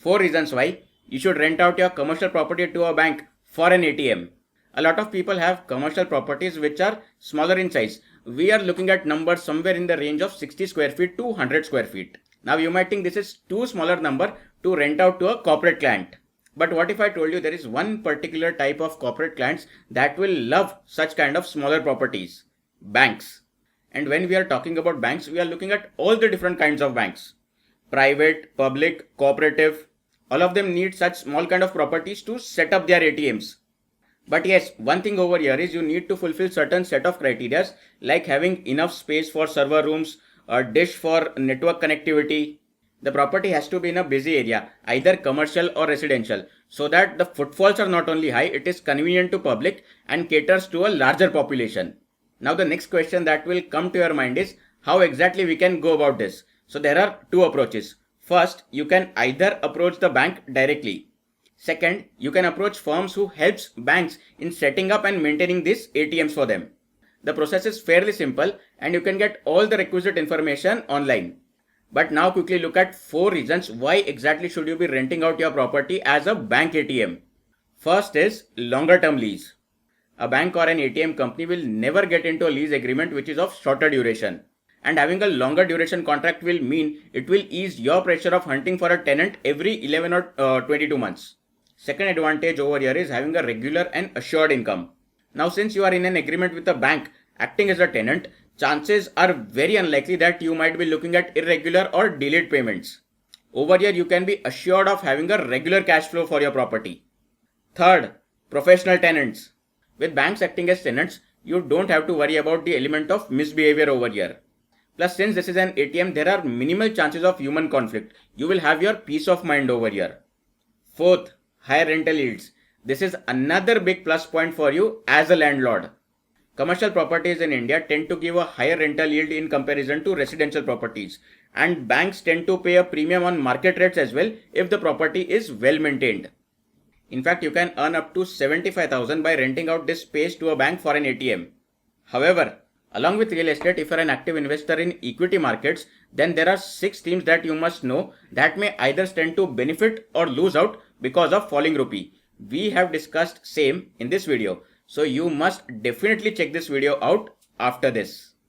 4 reasons why you should rent out your commercial property to a bank for an ATM. A lot of people have commercial properties which are smaller in size. We are looking at numbers somewhere in the range of 60 square feet to 100 square feet. Now you might think this is too smaller number to rent out to a corporate client. But what if I told you there is one particular type of corporate clients that will love such kind of smaller properties? Banks. And when we are talking about banks, we are looking at all the different kinds of banks. Private, public, cooperative, all of them need such small kind of properties to set up their ATMs. But yes, one thing over here is you need to fulfill certain set of criteria like having enough space for server rooms, a dish for network connectivity. The property has to be in a busy area, either commercial or residential, so that the footfalls are not only high, it is convenient to public and caters to a larger population. Now the next question that will come to your mind is how exactly we can go about this. So there are two approaches. First, you can either approach the bank directly. Second, you can approach firms who helps banks in setting up and maintaining these ATMs for them. The process is fairly simple and you can get all the requisite information online. But now quickly look at 4 reasons why exactly should you be renting out your property as a bank ATM. First is longer term lease. A bank or an ATM company will never get into a lease agreement which is of shorter duration. And having a longer duration contract will mean it will ease your pressure of hunting for a tenant every 11 or 22 months. Second advantage over here is having a regular and assured income. Now since you are in an agreement with a bank acting as a tenant, chances are very unlikely that you might be looking at irregular or delayed payments. Over here you can be assured of having a regular cash flow for your property. Third, professional tenants. With banks acting as tenants, you don't have to worry about the element of misbehavior over here. Plus since this is an ATM, there are minimal chances of human conflict. You will have your peace of mind over here. Fourth, higher rental yields. This is another big plus point for you as a landlord. Commercial properties in India tend to give a higher rental yield in comparison to residential properties, and banks tend to pay a premium on market rates as well if the property is well maintained. In fact, you can earn up to 75,000 by renting out this space to a bank for an ATM. However, along with real estate, if you are an active investor in equity markets, then there are 6 themes that you must know that may either stand to benefit or lose out because of falling rupee. We have discussed same in this video, so you must definitely check this video out after this.